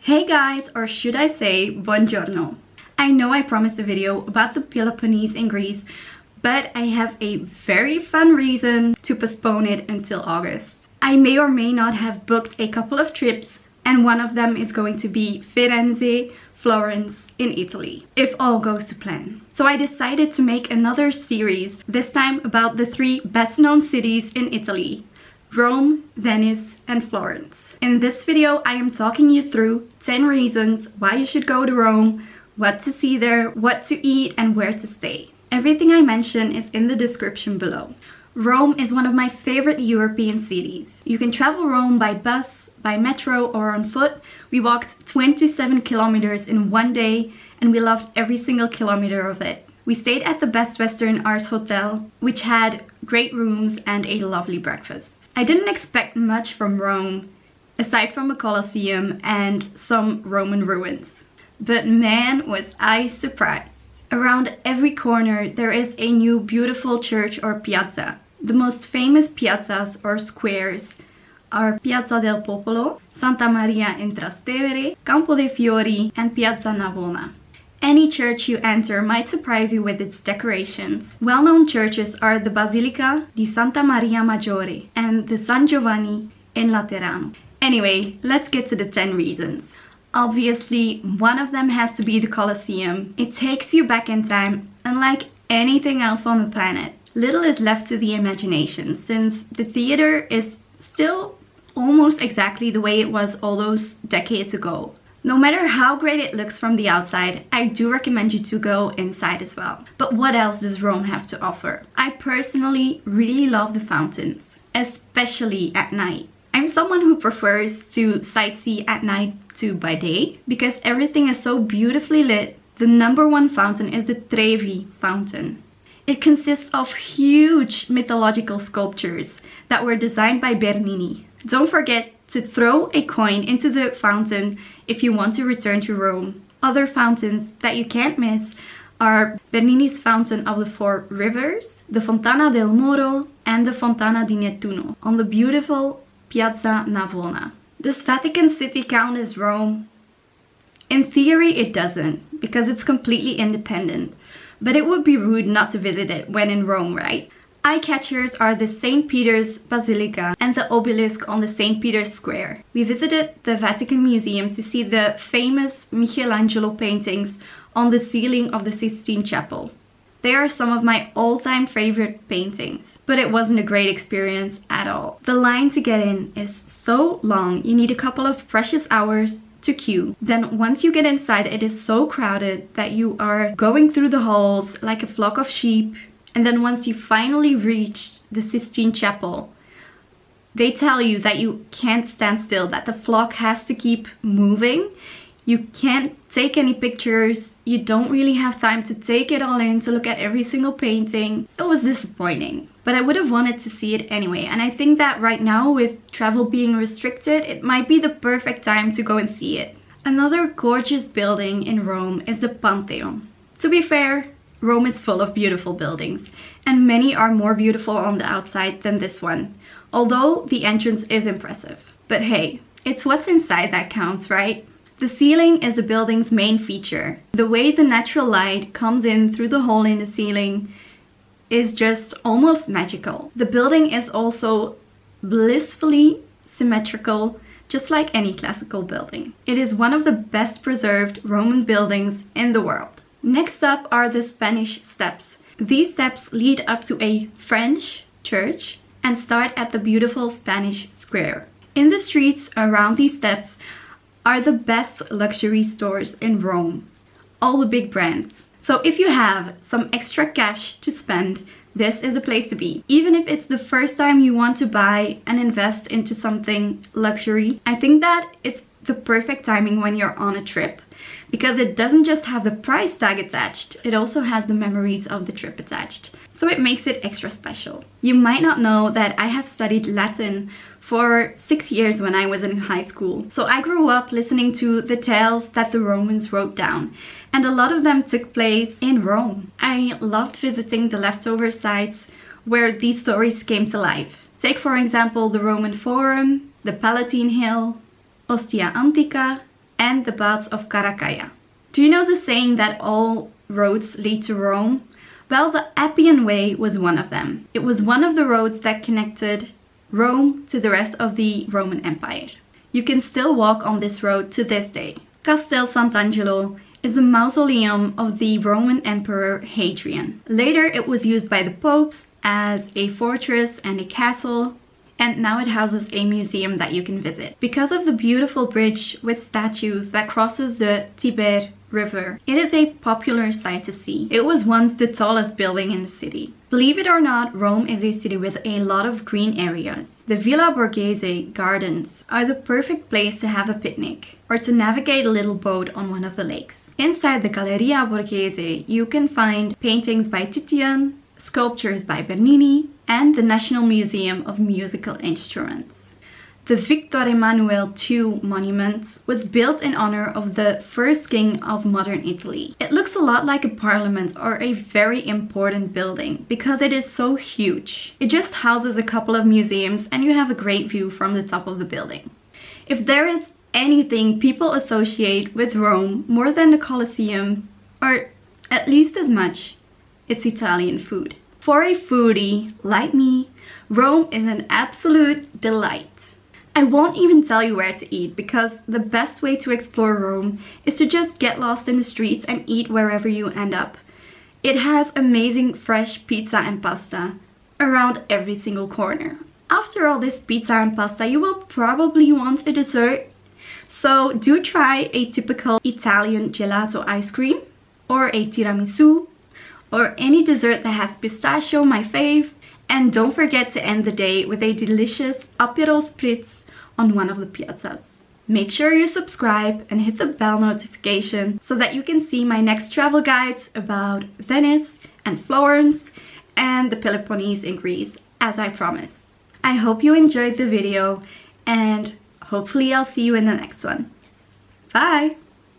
Hey guys, or should I say buongiorno. I know I promised a video about the Peloponnese in Greece, but I have a very fun reason to postpone it until August. I may or may not have booked a couple of trips, and one of them is going to be Firenze, Florence in Italy, if all goes to plan. So I decided to make another series, this time about the 3 best known cities in Italy: Rome, Venice, and Florence. In this video, I am talking you through 10 reasons why you should go to Rome, what to see there, what to eat, and where to stay. Everything I mention is in the description below. Rome is one of my favorite European cities. You can travel Rome by bus, by metro, or on foot. We walked 27 kilometers in one day, and we loved every single kilometer of it. We stayed at the best Western Ars Hotel, which had great rooms and a lovely breakfast. I didn't expect much from Rome, aside from a Colosseum and some Roman ruins. But man, was I surprised. Around every corner there is a new beautiful church or piazza. The most famous piazzas or squares are Piazza del Popolo, Santa Maria in Trastevere, Campo dei Fiori, and Piazza Navona. Any church you enter might surprise you with its decorations. Well-known churches are the Basilica di Santa Maria Maggiore and the San Giovanni in Laterano. Anyway, let's get to the 10 reasons. Obviously, one of them has to be the Colosseum. It takes you back in time, unlike anything else on the planet. Little is left to the imagination, since the theater is still almost exactly the way it was all those decades ago. No matter how great it looks from the outside, I do recommend you to go inside as well. But what else does Rome have to offer? I personally really love the fountains, especially at night. I'm someone who prefers to sightsee at night to by day because everything is so beautifully lit. The #1 fountain is the Trevi fountain. It consists of huge mythological sculptures that were designed by Bernini. Don't forget to throw a coin into the fountain if you want to return to Rome. Other fountains that you can't miss are Bernini's Fountain of the 4 Rivers, the Fontana del Moro, and the Fontana di Nettuno on the beautiful Piazza Navona. Does Vatican City count as Rome? In theory it doesn't, because it's completely independent, but it would be rude not to visit it when in Rome, right? Eye-catchers are the St. Peter's Basilica and the obelisk on the St. Peter's Square. We visited the Vatican Museum to see the famous Michelangelo paintings on the ceiling of the Sisitine Chapel. They are some of my all-time favorite paintings, but it wasn't a great experience at all. The line to get in is so long, you need a couple of precious hours to queue. Then once you get inside, it is so crowded that you are going through the halls like a flock of sheep. And then once you finally reach the Sisitine Chapel, they tell you that you can't stand still, that the flock has to keep moving. You can't take any pictures. You don't really have time to take it all in, to look at every single painting. It was disappointing, but I would have wanted to see it anyway. And I think that right now, with travel being restricted, it might be the perfect time to go and see it. Another gorgeous building in Rome is the Pantheon. To be fair, Rome is full of beautiful buildings, and many are more beautiful on the outside than this one, although the entrance is impressive. But hey, it's what's inside that counts, right? The ceiling is the building's main feature. The way the natural light comes in through the hole in the ceiling is just almost magical. The building is also blissfully symmetrical, just like any classical building. It is one of the best preserved Roman buildings in the world. Next up are the Spanish Steps. These steps lead up to a French church and start at the beautiful Spanish Square. In the streets around these steps are the best luxury stores in Rome, all the big brands. So if you have some extra cash to spend, this is the place to be. Even if it's the first time you want to buy and invest into something luxury, I think that it's the perfect timing when you're on a trip, because it doesn't just have the price tag attached, it also has the memories of the trip attached. So it makes it extra special. You might not know that I have studied Latin for 6 years when I was in high school. So I grew up listening to the tales that the Romans wrote down, and a lot of them took place in Rome. I loved visiting the leftover sites where these stories came to life. Take for example the Roman Forum, the Palatine Hill, Ostia Antica, and the baths of Caracalla. Do you know the saying that all roads lead to Rome? Well, the Appian Way was one of them. It was one of the roads that connected Rome to the rest of the Roman Empire. You can still walk on this road to this day. Castel Sant'Angelo is the mausoleum of the Roman Emperor Hadrian. Later it was used by the popes as a fortress and a castle, and now it houses a museum that you can visit. Because of the beautiful bridge with statues that crosses the Tiber River, it is a popular sight to see. It was once the tallest building in the city. Believe it or not, Rome is a city with a lot of green areas. The Villa Borghese gardens are the perfect place to have a picnic or to navigate a little boat on one of the lakes. Inside the Galleria Borghese, you can find paintings by Titian, sculptures by Bernini, and the National Museum of Musical Instruments. The Victor Emmanuel II monument was built in honor of the first king of modern Italy. It looks a lot like a parliament or a very important building because it is so huge. It just houses a couple of museums and you have a great view from the top of the building. If there is anything people associate with Rome more than the Colosseum, or at least as much, it's Italian food. For a foodie like me, Rome is an absolute delight. I won't even tell you where to eat because the best way to explore Rome is to just get lost in the streets and eat wherever you end up. It has amazing fresh pizza and pasta around every single corner. After all this pizza and pasta, you will probably want a dessert. So do try a typical Italian gelato ice cream or a tiramisu or any dessert that has pistachio, my fave. And don't forget to end the day with a delicious Aperol Spritz on one of the piazzas. Make sure you subscribe and hit the bell notification so that you can see my next travel guides about Venice and Florence and the Peloponnese in Greece, as I promised. I hope you enjoyed the video and hopefully I'll see you in the next one. Bye!